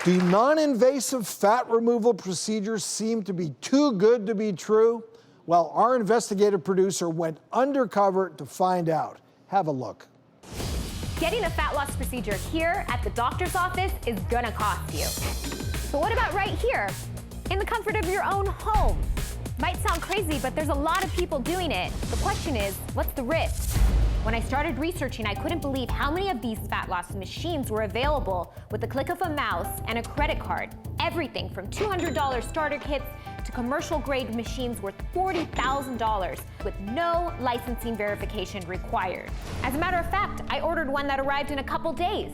Do non-invasive fat removal procedures seem to be too good to be true? Well, our investigative producer went undercover to find out. Have a look. Getting a fat loss procedure here at the doctor's office is gonna cost you. But what about right here, in the comfort of your own home? Might sound crazy, but there's a lot of people doing it. The question is, what's the risk? When I started researching, I couldn't believe how many of these fat loss machines were available with the click of a mouse and a credit card. Everything from $200 starter kits to commercial grade machines worth $40,000 with no licensing verification required. As a matter of fact, I ordered one that arrived in a couple days.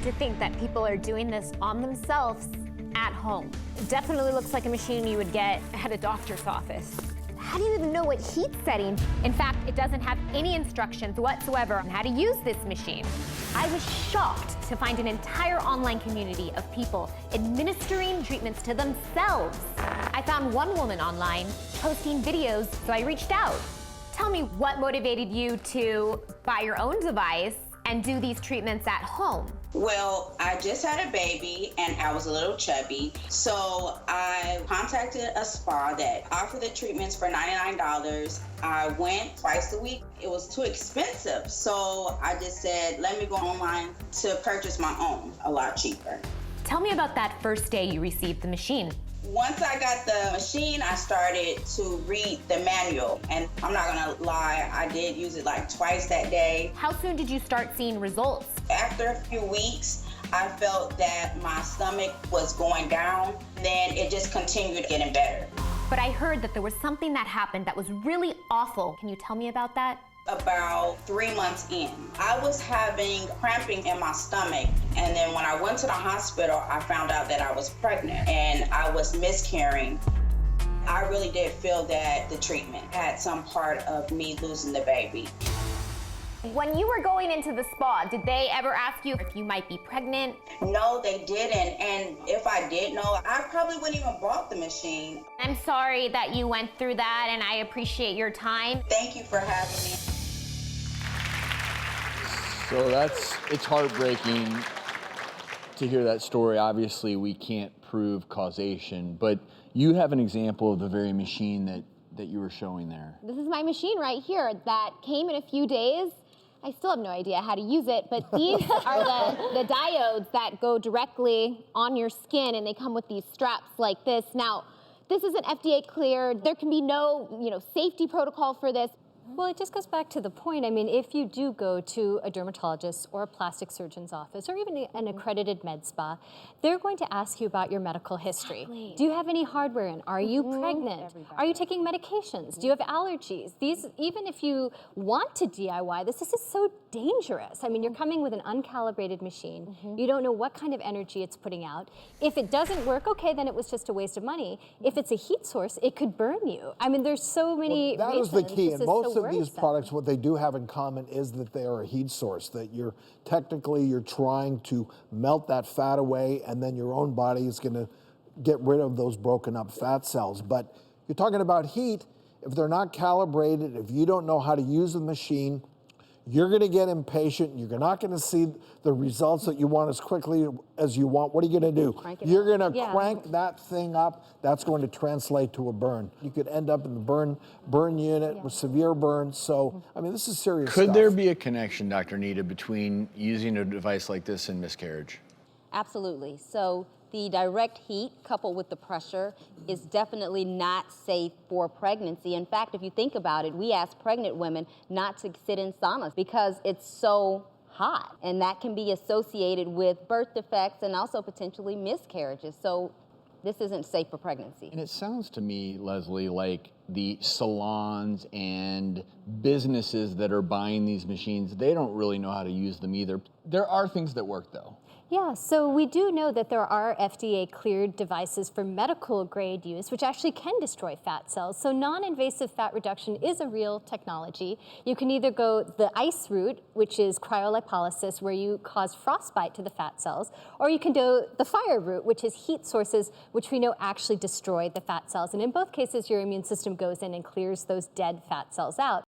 To think that people are doing this on themselves at home. It definitely looks like a machine you would get at a doctor's office. How do you even know what heat setting? In fact, it doesn't have any instructions whatsoever on how to use this machine. I was shocked to find an entire online community of people administering treatments to themselves. I found one woman online posting videos, so I reached out. Tell me what motivated you to buy your own device and do these treatments at home? Well, I just had a baby and I was a little chubby, so I contacted a spa that offered the treatments for $99. I went twice a week. It was too expensive, so I just said, let me go online to purchase my own, a lot cheaper. Tell me about that first day you received the machine. Once I got the machine, I started to read the manual, and I'm not gonna lie, I did use it like twice that day. How soon did you start seeing results? After a few weeks, I felt that my stomach was going down, then it just continued getting better. But I heard that there was something that happened that was really awful. Can you tell me about that? About 3 months in, I was having cramping in my stomach, and then when I went to the hospital, I found out that I was pregnant and I was miscarrying. I really did feel that the treatment had some part of me losing the baby. When you were going into the spa, did they ever ask you if you might be pregnant? No, they didn't, and if I did know, I probably wouldn't even bought the machine. I'm sorry that you went through that, and I appreciate your time. Thank you for having me. So it's heartbreaking to hear that story. Obviously, we can't prove causation, but you have an example of the very machine that you were showing there. This is my machine right here that came in a few days. I still have no idea how to use it, but these are the diodes that go directly on your skin, and they come with these straps like this. Now, this isn't FDA cleared. There can be no, safety protocol for this. Well, it just goes back to the point. I mean, if you do go to a dermatologist or a plastic surgeon's office or even an accredited med spa, they're going to ask you about your medical history. Exactly. Do you have any hardware in? Are you pregnant? Are you taking medications? Do you have allergies? These, even if you want to DIY this is so dangerous. I mean, you're coming with an uncalibrated machine. You don't know what kind of energy it's putting out. If it doesn't work, okay, then it was just a waste of money. If it's a heat source, it could burn you. I mean, there's so many That is reasons. the key, This and is most so of these worrisome. products, what they do have in common is that they are a heat source, that you're trying to melt that fat away, and then your own body is gonna get rid of those broken up fat cells. But you're talking about heat. If they're not calibrated, if you don't know how to use the machine, you're gonna get impatient. You're not gonna see the results that you want as quickly as you want. What are you gonna do? You're gonna crank that thing up. That's going to translate to a burn. You could end up in the burn unit with severe burns. So, I mean, this is serious stuff. Could there be a connection, Dr. Nita, between using a device like this and miscarriage? Absolutely. So the direct heat coupled with the pressure is definitely not safe for pregnancy. In fact, if you think about it, we ask pregnant women not to sit in saunas because it's so hot, and that can be associated with birth defects and also potentially miscarriages. So this isn't safe for pregnancy. And it sounds to me, Leslie, like the salons and businesses that are buying these machines, they don't really know how to use them either. There are things that work, though. Yeah, so we do know that there are FDA-cleared devices for medical grade use, which actually can destroy fat cells. So non-invasive fat reduction is a real technology. You can either go the ice route, which is cryolipolysis, where you cause frostbite to the fat cells, or you can do the fire route, which is heat sources, which we know actually destroy the fat cells. And in both cases, your immune system goes in and clears those dead fat cells out.